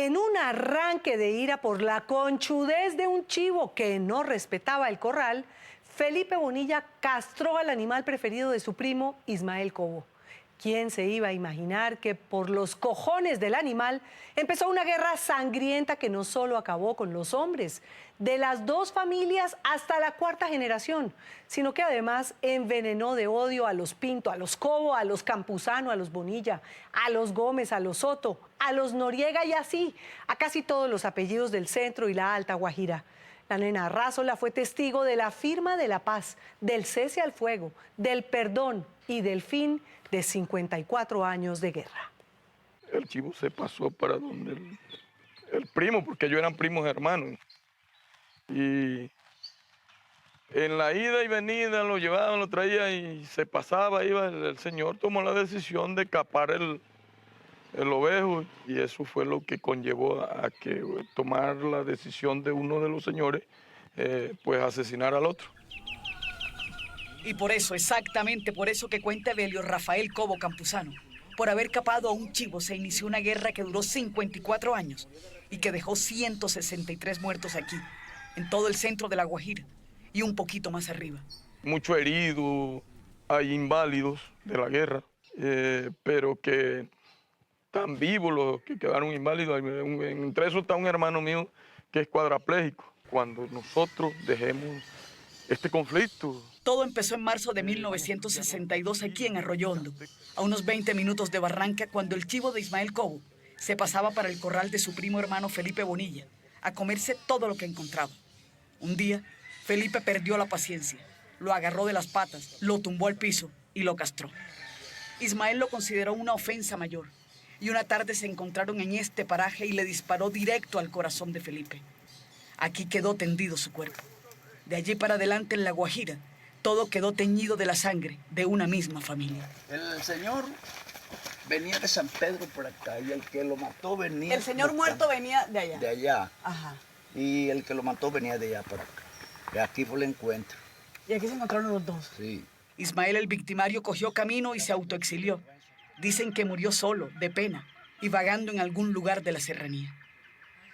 En un arranque de ira por la conchudez de un chivo que no respetaba el corral, Felipe Bonilla castró al animal preferido de su primo Ismael Cobo. ¿Quién se iba a imaginar que por los cojones del animal empezó una guerra sangrienta que no solo acabó con los hombres de las dos familias hasta la cuarta generación, sino que además envenenó de odio a los Pinto, a los Cobo, a los Campuzano, a los Bonilla, a los Gómez, a los Soto, a los Noriega y así a casi todos los apellidos del centro y la Alta Guajira? La nena Arrázola fue testigo de la firma de la paz, del cese al fuego, del perdón y del fin de 54 años de guerra. El chivo se pasó para donde el primo, porque ellos eran primos hermanos. Y en la ida y venida lo llevaban, lo traían y se pasaba, iba. El señor tomó la decisión de capar el ovejo y eso fue lo que conllevó a que tomar la decisión de uno de los señores, pues asesinar al otro. Y por eso, exactamente por eso que cuenta Evelio Rafael Cobo Campuzano, por haber capado a un chivo se inició una guerra que duró 54 años y que dejó 163 muertos aquí, en todo el centro de La Guajira y un poquito más arriba. Muchos heridos, hay inválidos de la guerra, pero que están vivos los que quedaron inválidos. Entre esos está un hermano mío que es cuadraplégico. Cuando nosotros dejemos este conflicto. Todo empezó en marzo de 1962 aquí en Arroyo Hondo, a unos 20 minutos de Barranca, cuando el chivo de Ismael Cobo se pasaba para el corral de su primo hermano Felipe Bonilla, a comerse todo lo que encontraba. Un día, Felipe perdió la paciencia, lo agarró de las patas, lo tumbó al piso y lo castró. Ismael lo consideró una ofensa mayor, y una tarde se encontraron en este paraje y le disparó directo al corazón de Felipe. Aquí quedó tendido su cuerpo. De allí para adelante en La Guajira, todo quedó teñido de la sangre de una misma familia. El señor venía de San Pedro por acá y el que lo mató venía... El señor muerto venía de allá. De allá. Ajá. Y el que lo mató venía de allá para acá. Y aquí fue el encuentro. ¿Y aquí se encontraron los dos? Sí. Ismael, el victimario, cogió camino y se autoexilió. Dicen que murió solo, de pena, y vagando en algún lugar de la serranía.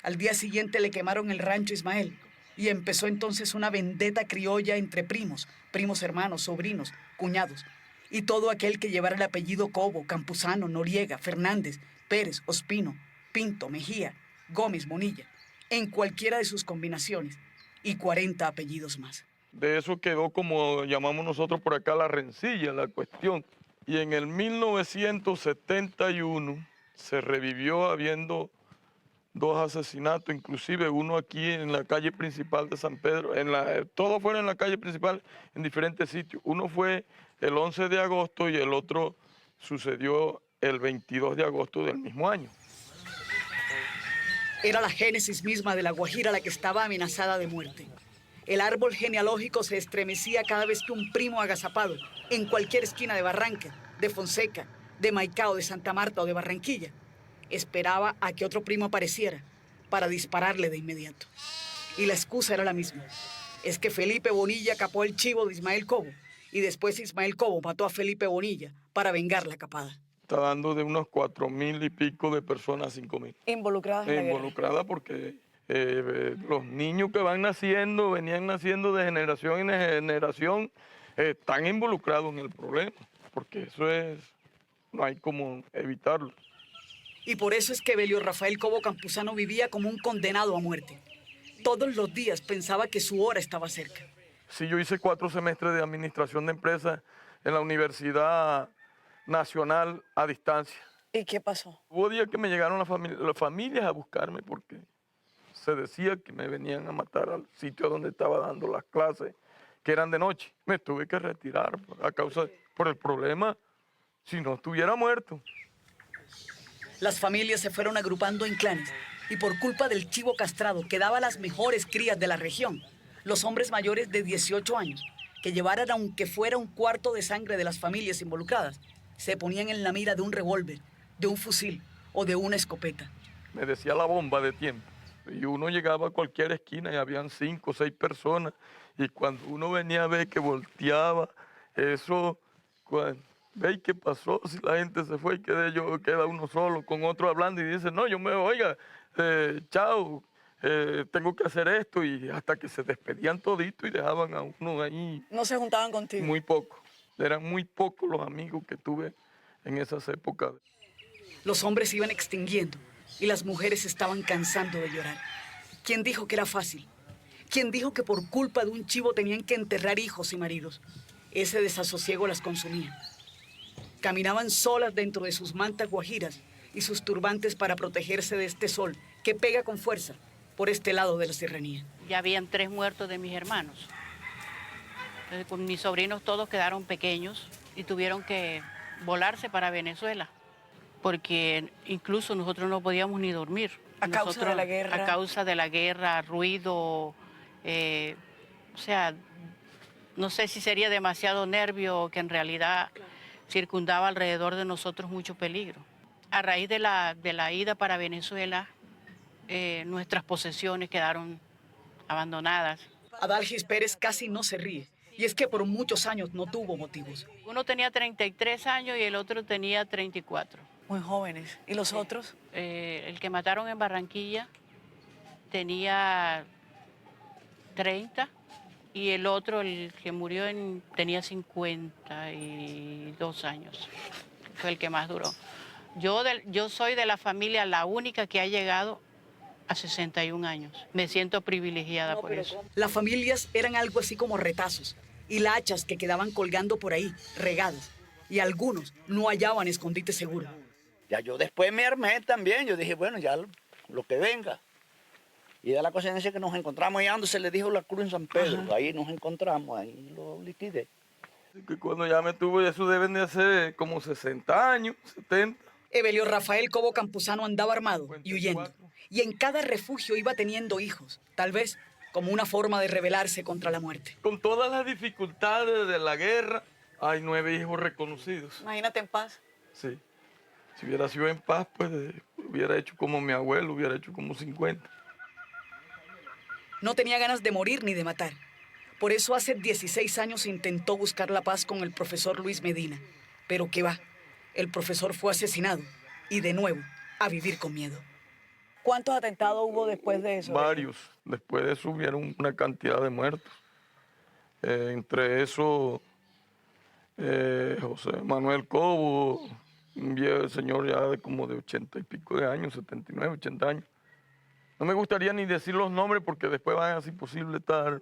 Al día siguiente le quemaron el rancho Ismael y empezó entonces una vendetta criolla entre primos hermanos, sobrinos, cuñados, y todo aquel que llevara el apellido Cobo, Campuzano, Noriega, Fernández, Pérez, Ospino, Pinto, Mejía, Gómez, Bonilla, en cualquiera de sus combinaciones, y 40 apellidos más. De eso quedó, como llamamos nosotros por acá, la rencilla, la cuestión. Y en el 1971 se revivió habiendo dos asesinatos, inclusive uno aquí en la calle principal de San Pedro, todos fueron en la calle principal en diferentes sitios. Uno fue el 11 de agosto y el otro sucedió el 22 de agosto del mismo año. Era la génesis misma de La Guajira la que estaba amenazada de muerte. El árbol genealógico se estremecía cada vez que un primo agazapado, en cualquier esquina de Barranca, de Fonseca, de Maicao, de Santa Marta o de Barranquilla, esperaba a que otro primo apareciera para dispararle de inmediato. Y la excusa era la misma. Es que Felipe Bonilla capó el chivo de Ismael Cobo y después Ismael Cobo mató a Felipe Bonilla para vengar la capada. Está dando de unos 4.000 y pico de personas, 5.000. Involucradas en la guerra. Involucradas porque los niños que van naciendo, venían naciendo de generación en generación, están involucrados en el problema, porque no hay como evitarlo. Y por eso es que Evelio Rafael Cobo Campuzano vivía como un condenado a muerte. Todos los días pensaba que su hora estaba cerca. Sí, yo hice 4 semestres de administración de empresas en la Universidad Nacional a distancia. ¿Y qué pasó? Hubo días que me llegaron las familias a buscarme porque se decía que me venían a matar al sitio donde estaba dando las clases, que eran de noche. Me tuve que retirar por el problema, si no estuviera muerto. Las familias se fueron agrupando en clanes y por culpa del chivo castrado que daba las mejores crías de la región, los hombres mayores de 18 años, que llevaran aunque fuera un cuarto de sangre de las familias involucradas, se ponían en la mira de un revólver, de un fusil o de una escopeta. Me decía la bomba de tiempo. Y uno llegaba a cualquier esquina y habían 5 o 6 personas. Y cuando uno venía a ver que volteaba, eso... ¿Veis qué pasó? Si la gente se fue y queda uno solo con otro hablando y dice, no, yo me oiga, chao, tengo que hacer esto, y hasta que se despedían todito y dejaban a uno ahí. No se juntaban contigo. Muy poco. Eran muy pocos los amigos que tuve en esas épocas. Los hombres se iban extinguiendo y las mujeres estaban cansando de llorar. ¿Quién dijo que era fácil? ¿Quién dijo que por culpa de un chivo tenían que enterrar hijos y maridos? Ese desasosiego las consumía. Caminaban solas dentro de sus mantas guajiras y sus turbantes para protegerse de este sol que pega con fuerza por este lado de la serranía. Ya habían 3 muertos de mis hermanos. Entonces, con mis sobrinos todos quedaron pequeños y tuvieron que volarse para Venezuela, porque incluso nosotros no podíamos ni dormir. A causa de la guerra. A causa de la guerra, ruido, o sea, no sé si sería demasiado nervio o que en realidad circundaba alrededor de nosotros mucho peligro. A raíz de la ida para Venezuela, nuestras posesiones quedaron abandonadas. Adalgis Pérez casi no se ríe, y es que por muchos años no tuvo motivos. Uno tenía 33 años y el otro tenía 34. Muy jóvenes. ¿Y los otros? El que mataron en Barranquilla tenía 30 y el otro, el que murió, tenía 52 años. Fue el que más duró. Yo soy de la familia la única que ha llegado a 61 años. Me siento privilegiada por eso. Las familias eran algo así como retazos y lachas que quedaban colgando por ahí, regadas, y algunos no hallaban escondite seguro. Ya yo después me armé también. Yo dije, bueno, ya lo que venga. Y de la coincidencia que nos encontramos allá donde se le dijo la cruz en San Pedro. Ajá. Ahí nos encontramos, ahí lo liquidé. Que cuando ya me tuvo, eso deben de hacer como 60 años, 70. Evelio Rafael Cobo Campuzano andaba armado y huyendo. 54. Y en cada refugio iba teniendo hijos, tal vez como una forma de rebelarse contra la muerte. Con todas las dificultades de la guerra, hay 9 hijos reconocidos. Imagínate en paz. Sí. Si hubiera sido en paz, pues hubiera hecho como mi abuelo, hubiera hecho como 50. No tenía ganas de morir ni de matar. Por eso hace 16 años intentó buscar la paz con el profesor Luis Medina. Pero qué va, el profesor fue asesinado y de nuevo a vivir con miedo. ¿Cuántos atentados hubo después de eso? Varios. Después de eso hubieron una cantidad de muertos. Entre esos, José Manuel Cobo, un viejo señor ya de como de 80 y pico de años, 79, 80 años. No me gustaría ni decir los nombres porque después van a ser posible estar,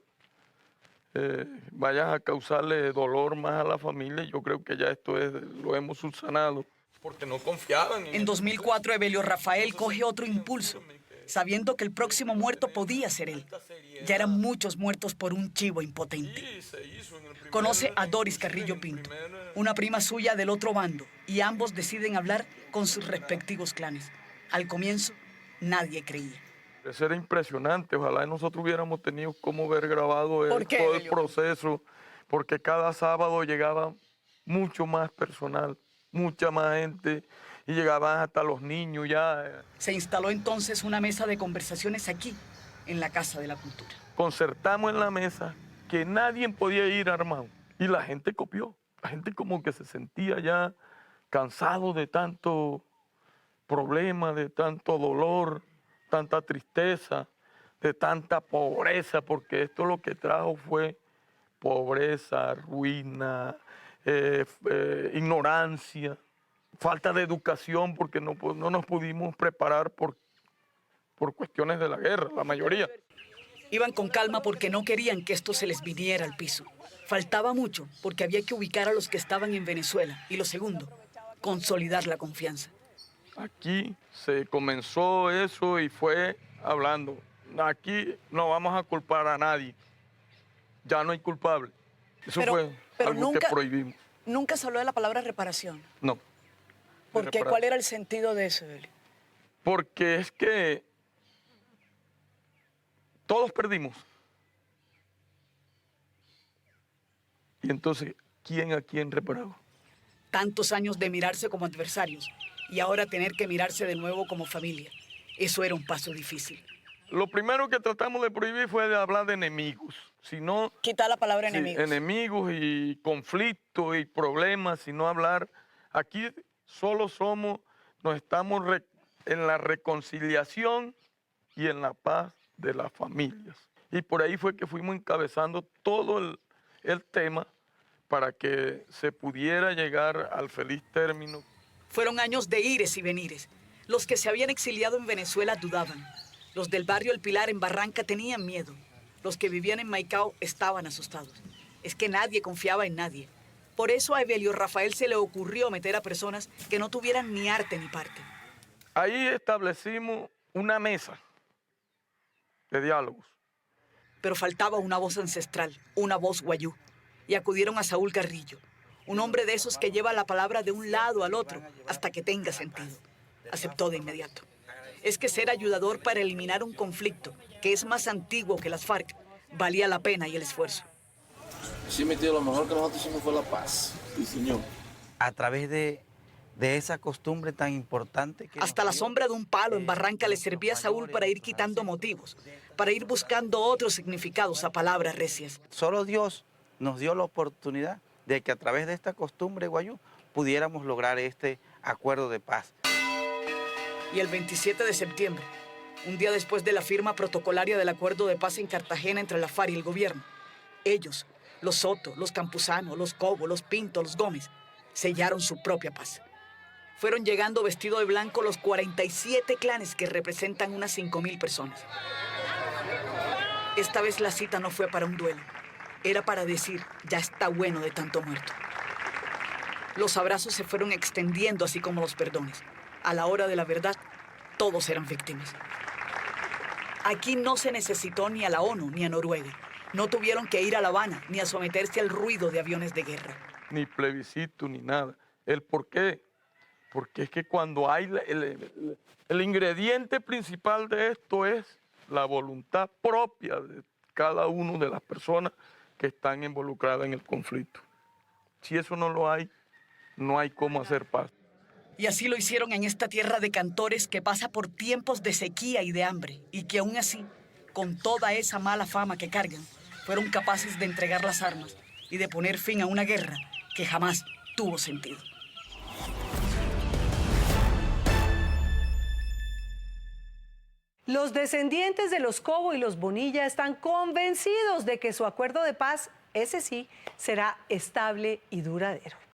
vayan a causarle dolor más a la familia. Yo creo que ya esto lo hemos subsanado porque no confiaban En 2004, Evelio Rafael coge otro impulso, sabiendo que el próximo muerto podía ser él. Ya eran muchos muertos por un chivo impotente. Conoce a Doris Carrillo Pinto, una prima suya del otro bando, y ambos deciden hablar con sus respectivos clanes. Al comienzo, nadie creía. Eso era impresionante. Ojalá nosotros hubiéramos tenido cómo ver grabado todo el proceso, porque cada sábado llegaba mucho más personal, mucha más gente, y llegaban hasta los niños ya. Se instaló entonces una mesa de conversaciones aquí, en la Casa de la Cultura. Concertamos en la mesa que nadie podía ir armado, y la gente copió. La gente como que se sentía ya cansado de tanto problema, de tanto dolor, tanta tristeza, de tanta pobreza, porque esto lo que trajo fue pobreza, ruina, ignorancia, falta de educación, porque no nos pudimos preparar por cuestiones de la guerra, la mayoría. Iban con calma porque no querían que esto se les viniera al piso. Faltaba mucho porque había que ubicar a los que estaban en Venezuela. Y lo segundo, consolidar la confianza. Aquí se comenzó eso y fue hablando. Aquí no vamos a culpar a nadie. Ya no hay culpable. Eso fue algo que prohibimos. Nunca se habló de la palabra reparación. No. ¿Por qué? ¿Cuál era el sentido de eso, Evelio? Porque es que todos perdimos. Y entonces, ¿quién a quién reparaba? Tantos años de mirarse como adversarios y ahora tener que mirarse de nuevo como familia. Eso era un paso difícil. Lo primero que tratamos de prohibir fue de hablar de enemigos. Sino, quitar la palabra sí, enemigos. Enemigos y conflictos y problemas, sino hablar. Aquí solo nos estamos en la reconciliación y en la paz de las familias. Y por ahí fue que fuimos encabezando todo el tema para que se pudiera llegar al feliz término. Fueron años de ires y venires. Los que se habían exiliado en Venezuela dudaban. Los del barrio El Pilar en Barranca tenían miedo. Los que vivían en Maicao estaban asustados. Es que nadie confiaba en nadie. Por eso a Evelio Rafael se le ocurrió meter a personas que no tuvieran ni arte ni parte. Ahí establecimos una mesa de diálogos. Pero faltaba una voz ancestral, una voz guayú. Y acudieron a Saúl Carrillo, un hombre de esos que lleva la palabra de un lado al otro hasta que tenga sentido. Aceptó de inmediato. Es que ser ayudador para eliminar un conflicto que es más antiguo que las FARC valía la pena y el esfuerzo. Sí, mi tío, lo mejor que nosotros hicimos fue la paz. Sí, señor. A través de esa costumbre tan importante que... Hasta la sombra de un palo en Barranca le servía a Saúl para ir quitando motivos, para ir buscando otros significados a palabras recias. Solo Dios nos dio la oportunidad de que a través de esta costumbre guayú pudiéramos lograr este acuerdo de paz. Y el 27 de septiembre, un día después de la firma protocolaria del acuerdo de paz en Cartagena entre la FARC y el gobierno, ellos, los Soto, los Campuzano, los Cobo, los Pinto, los Gómez, sellaron su propia paz. Fueron llegando vestidos de blanco los 47 clanes que representan unas 5.000 personas. Esta vez la cita no fue para un duelo. Era para decir, ya está bueno de tanto muerto. Los abrazos se fueron extendiendo, así como los perdones. A la hora de la verdad, todos eran víctimas. Aquí no se necesitó ni a la ONU ni a Noruega. No tuvieron que ir a La Habana ni a someterse al ruido de aviones de guerra. Ni plebiscito, ni nada. ¿El por qué? Porque es que cuando hay el ingrediente principal de esto es la voluntad propia de cada una de las personas que están involucradas en el conflicto. Si eso no lo hay, no hay cómo hacer paz. Y así lo hicieron en esta tierra de cantores que pasa por tiempos de sequía y de hambre, y que aún así, con toda esa mala fama que cargan, fueron capaces de entregar las armas y de poner fin a una guerra que jamás tuvo sentido. Los descendientes de los Cobo y los Bonilla están convencidos de que su acuerdo de paz, ese sí, será estable y duradero.